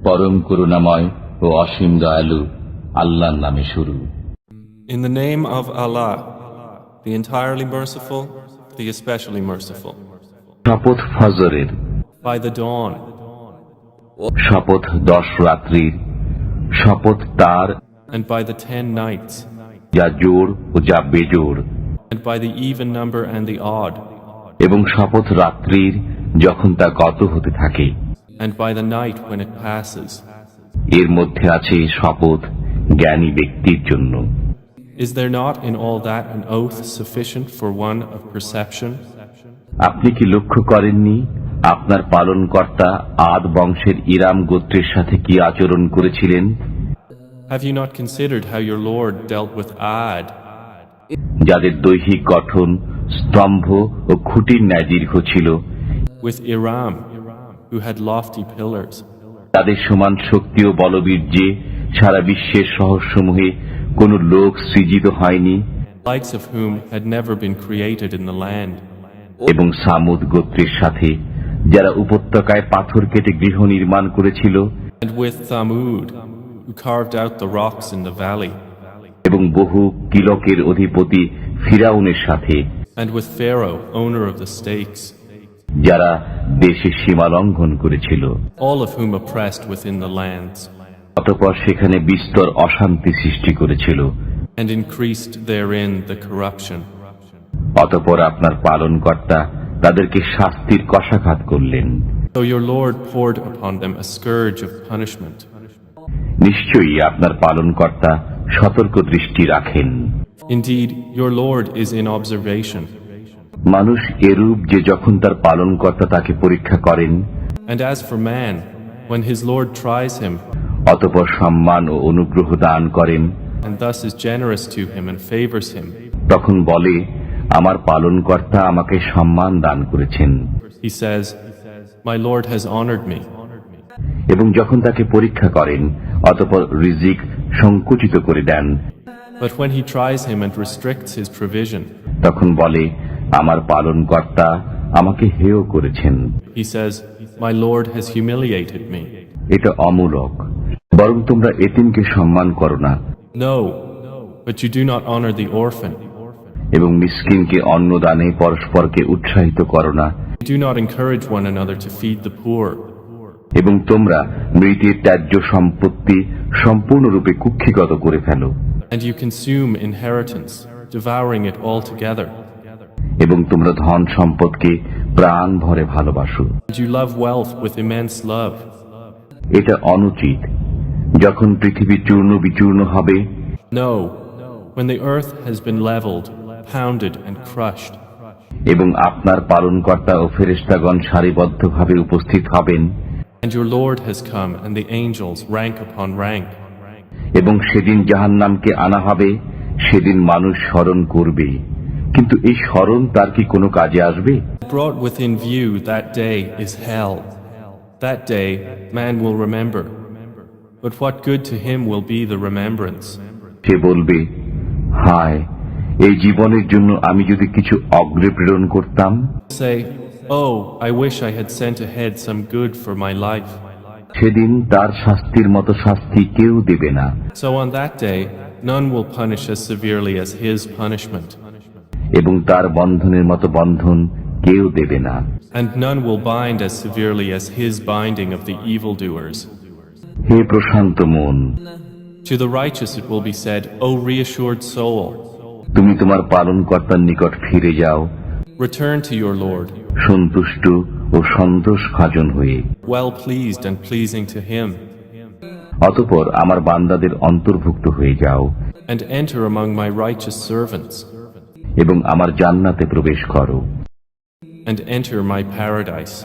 পরম করুণাময় ও অসীম দয়ালু আল্লাহর নামে শুরু। In the name of Allah, the entirely merciful, the especially merciful. শপথ ফজরের, By the dawn, শপথ 10 রাত্রির, শপথ তার and by the 10 nights, যা জোড় ও যা বেজোড়, and by the even number and the odd, এবং শপথ রাত্রির যখন তা গত হতে থাকে, and by the night when it passes. এর মধ্যে আছে শপথ জ্ঞানী ব্যক্তির জন্য। Is there not in all that an oath sufficient for one of perception? আপনি কি লক্ষ্য করেননি আপনার পালনকর্তা আদ বংশের ইরাম গোত্রের সাথে কি আচরণ করেছিলেন? Have you not considered how your Lord dealt with Ad, যাদের দৈহিক গঠন স্তম্ভ ও খুঁটির ন্যায় দীর্ঘ ছিল, with Iram, who had lofty pillars, তাদের সমান শক্তি ও বলবীর্যে সারা বিশ্বের শহরসমূহে কোন লোক সৃজিত হয়নি, likes of whom had never been created in the land, এবং সামুদ গোত্রের সাথে যারা উপত্যকায় পাথর কেটে গৃহ নির্মাণ করেছিল, and with Thamud, who carved out the rocks in the valley, এবং বহু কিলকের অধিপতি ফিরাউনের সাথে and with Pharaoh, owner of the stakes, যারা দেশের সীমা লঙ্ঘন করেছিল, all of whom oppressed within the lands, অতঃপর সেখানে বিস্তর অশান্তি সৃষ্টি করেছিল, and increased therein the corruption. অতঃপর আপনার পালনকর্তা তাদেরকে শাস্তির কষাঘাত করলেন। So your Lord poured upon them a scourge of punishment. নিশ্চয়ই আপনার পালনকর্তা সতর্ক দৃষ্টি রাখেন। Indeed, your Lord is in observation. মানুষ এরূপ যে যখন তার পালনকর্তা তাকে পরীক্ষা করেন, And as for man, when his Lord tries him, অতঃপর সম্মান ও অনুগ্রহ দান করেন, and thus is generous to him and favors him, তখন বলে, আমার পালনকর্তা আমাকে সম্মান দান করেছেন। he says, My Lord has honored me. এবং যখন তাকে পরীক্ষা করেন, অতঃপর রিজিক সংকুচিত করে দেন, But when he tries him and restricts his provision, তখন বলে, আমার পালনকর্তা আমাকে হেয় করেছেন। he says, My Lord has humiliated me. এটা অমূলক, বরং তোমরা এতিমকে সম্মান করো না, No, but you do not honor the orphan. এবং মিসকিনকে অন্নদানে পরস্পরকে উৎসাহিত করো না, You do not encourage one another to feed the poor. এবং তোমরা মৃতের ত্যায্য সম্পত্তি সম্পূর্ণরূপে কুক্ষিগত করে ফেলো, And you consume inheritance, devouring it altogether. এবং তোমরা ধন সম্পদকে প্রাণ ভরে ভালোবাসো। And you love wealth with immense love. এটা অনুচিত, যখন পৃথিবী চূর্ণ বিচূর্ণ হবে, No, when the earth has been leveled, pounded and crushed, এবং আপনার পালনকর্তা ও ফেরেশতাগণ সারিবদ্ধভাবে উপস্থিত হবেন, and your Lord has come and the angels rank upon rank, এবং সেদিন জাহান্নামকে আনা হবে, সেদিন মানুষ স্মরণ করবে, কিন্তু এই স্মরণ তার কি কোনো কাজে আসবে? brought within view that day is hell. That day man will remember, but what good to him will be the remembrance? সে বলবে, হায়, এই জীবনের জন্য আমি যদি কিছু অগ্রে প্রেরণ করতাম। Say, oh, I wish I had sent ahead some good for my life. সেদিন তার শাস্তির মতো শাস্তি কেউ দেবে না, So on that day none will punish as severely as his punishment, এবং তার বন্ধনের মতো বন্ধন কেউ দেবে না। and none will bind as severely as his binding of the evildoers. হে প্রশান্ত মন, To the righteous it will be said, O reassured soul, তুমি তোমার পালনকর্তার নিকট ফিরে যাও, return to your Lord, সন্তুষ্ট ও সন্তোষ ভাজন হয়ে। well pleased and pleasing to him, অতঃপর আমার বান্দাদের অন্তর্ভুক্ত হয়ে যাও, and enter among my righteous servants, এবং আমার জান্নাতে প্রবেশ করো। and enter my paradise.